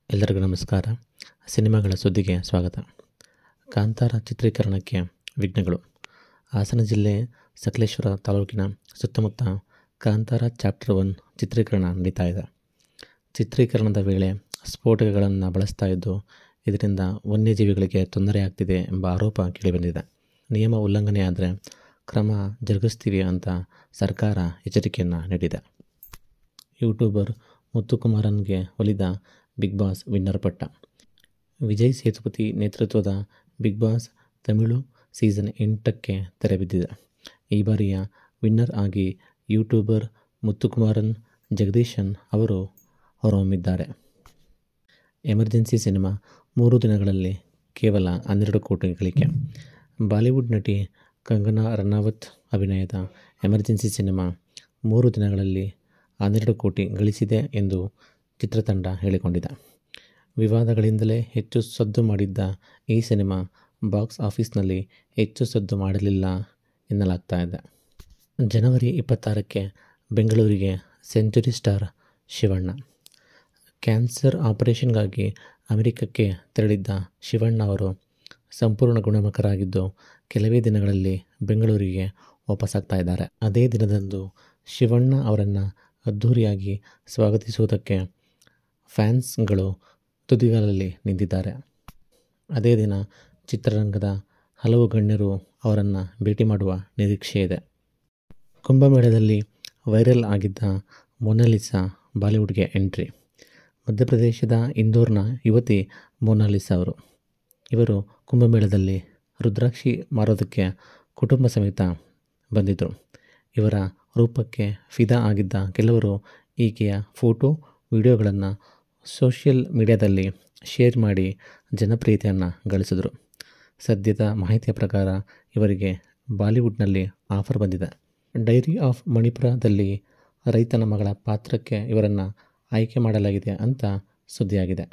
ಎಲ್ಲರಿಗೂ ನಮಸ್ಕಾರ. ಸಿನಿಮಾಗಳ ಸುದ್ದಿಗೆ ಸ್ವಾಗತ. ಕಾಂತಾರ ಚಿತ್ರೀಕರಣಕ್ಕೆ ವಿಘ್ನಗಳು. ಹಾಸನ ಜಿಲ್ಲೆ ಸಕಲೇಶಪುರ ತಾಲೂಕಿನ ಸುತ್ತಮುತ್ತ ಕಾಂತಾರ ಚಾಪ್ಟರ್ 1 ಚಿತ್ರೀಕರಣ ನಡೀತಾ ಇದೆ. ಚಿತ್ರೀಕರಣದ ವೇಳೆ ಸ್ಫೋಟಕಗಳನ್ನು ಬಳಸ್ತಾ ಇದ್ದು ಇದರಿಂದ ವನ್ಯಜೀವಿಗಳಿಗೆ ತೊಂದರೆಯಾಗ್ತಿದೆ ಎಂಬ ಆರೋಪ ಕೇಳಿಬಂದಿದೆ. ನಿಯಮ ಉಲ್ಲಂಘನೆ ಆದರೆ ಕ್ರಮ ಜರುಗಿಸ್ತೀವಿ ಅಂತ ಸರ್ಕಾರ ಎಚ್ಚರಿಕೆಯನ್ನು ನೀಡಿದೆ. ಯೂಟ್ಯೂಬರ್ ಮುತ್ತುಕುಮಾರನ್ಗೆ ಒಲಿದ ಬಿಗ್ ಬಾಸ್ ವಿನ್ನರ್ ಪಟ್ಟ. ವಿಜಯ್ ಸೇತುಪತಿ ನೇತೃತ್ವದ ಬಿಗ್ ಬಾಸ್ ತಮಿಳು ಸೀಸನ್ 8ಕ್ಕೆ ತೆರೆ ಬಿದ್ದಿದೆ. ಈ ಬಾರಿಯ ವಿನ್ನರ್ ಆಗಿ ಯೂಟ್ಯೂಬರ್ ಮುತ್ತುಕುಮಾರನ್ ಜಗದೀಶನ್ ಅವರು ಹೊರಹೊಮ್ಮಿದ್ದಾರೆ. ಎಮರ್ಜೆನ್ಸಿ ಸಿನಿಮಾ 3 ದಿನಗಳಲ್ಲಿ ಕೇವಲ 12 ಕೋಟಿ ಗಳಿಕೆ. ಬಾಲಿವುಡ್ ನಟಿ ಕಂಗನಾ ರನೌತ್ ಅಭಿನಯದ ಎಮರ್ಜೆನ್ಸಿ ಸಿನಿಮಾ 3 ದಿನಗಳಲ್ಲಿ 12 ಕೋಟಿ ಗಳಿಸಿದೆ ಎಂದು ಚಿತ್ರತಂಡ ಹೇಳಿಕೊಂಡಿದೆ. ವಿವಾದಗಳಿಂದಲೇ ಹೆಚ್ಚು ಸದ್ದು ಮಾಡಿದ್ದ ಈ ಸಿನಿಮಾ ಬಾಕ್ಸ್ ಆಫೀಸ್ನಲ್ಲಿ ಹೆಚ್ಚು ಸದ್ದು ಮಾಡಲಿಲ್ಲ ಎನ್ನಲಾಗ್ತಾ ಇದೆ. ಜನವರಿ 26ಕ್ಕೆ ಬೆಂಗಳೂರಿಗೆ ಸೆಂಚುರಿ ಸ್ಟಾರ್ ಶಿವಣ್ಣ. ಕ್ಯಾನ್ಸರ್ ಆಪರೇಷನ್ಗಾಗಿ ಅಮೆರಿಕಕ್ಕೆ ತೆರಳಿದ್ದ ಶಿವಣ್ಣ ಅವರು ಸಂಪೂರ್ಣ ಗುಣಮುಖರಾಗಿದ್ದು ಕೆಲವೇ ದಿನಗಳಲ್ಲಿ ಬೆಂಗಳೂರಿಗೆ ವಾಪಸ್ಸಾಗ್ತಾ ಇದ್ದಾರೆ. ಅದೇ ದಿನದಂದು ಶಿವಣ್ಣ ಅವರನ್ನು ಅದ್ಧೂರಿಯಾಗಿ ಸ್ವಾಗತಿಸುವುದಕ್ಕೆ ಫ್ಯಾನ್ಸ್ಗಳು ತುದಿಗಾಲಲ್ಲಿ ನಿಂತಿದ್ದಾರೆ. ಅದೇ ದಿನ ಚಿತ್ರರಂಗದ ಹಲವು ಗಣ್ಯರು ಅವರನ್ನು ಭೇಟಿ ಮಾಡುವ ನಿರೀಕ್ಷೆ ಇದೆ. ಕುಂಭಮೇಳದಲ್ಲಿ ವೈರಲ್ ಆಗಿದ್ದ ಮೊನಾಲಿಸಾ ಬಾಲಿವುಡ್ಗೆ ಎಂಟ್ರಿ. ಮಧ್ಯಪ್ರದೇಶದ ಇಂದೋರ್ನ ಯುವತಿ ಮೊನಾಲಿಸಾ ಇವರು ಕುಂಭಮೇಳದಲ್ಲಿ ರುದ್ರಾಕ್ಷಿ ಮಾರೋದಕ್ಕೆ ಕುಟುಂಬ ಸಮೇತ ಬಂದಿದ್ದರು. ಇವರ ರೂಪಕ್ಕೆ ಫಿದಾ ಆಗಿದ್ದ ಕೆಲವರು ಈಕೆಯ ಫೋಟೋ ವಿಡಿಯೋಗಳನ್ನು ಸೋಷಿಯಲ್ ಮೀಡಿಯಾದಲ್ಲಿ ಶೇರ್ ಮಾಡಿ ಜನಪ್ರಿಯತೆಯನ್ನು ಗಳಿಸಿದರು. ಸದ್ಯದ ಮಾಹಿತಿಯ ಪ್ರಕಾರ ಇವರಿಗೆ ಬಾಲಿವುಡ್ನಲ್ಲಿ ಆಫರ್ ಬಂದಿದೆ. ಡೈರಿ ಆಫ್ ಮಣಿಪುರದಲ್ಲಿ ರೈತನ ಮಗಳ ಪಾತ್ರಕ್ಕೆ ಇವರನ್ನು ಆಯ್ಕೆ ಮಾಡಲಾಗಿದೆ ಅಂತ ಸುದ್ದಿಯಾಗಿದೆ.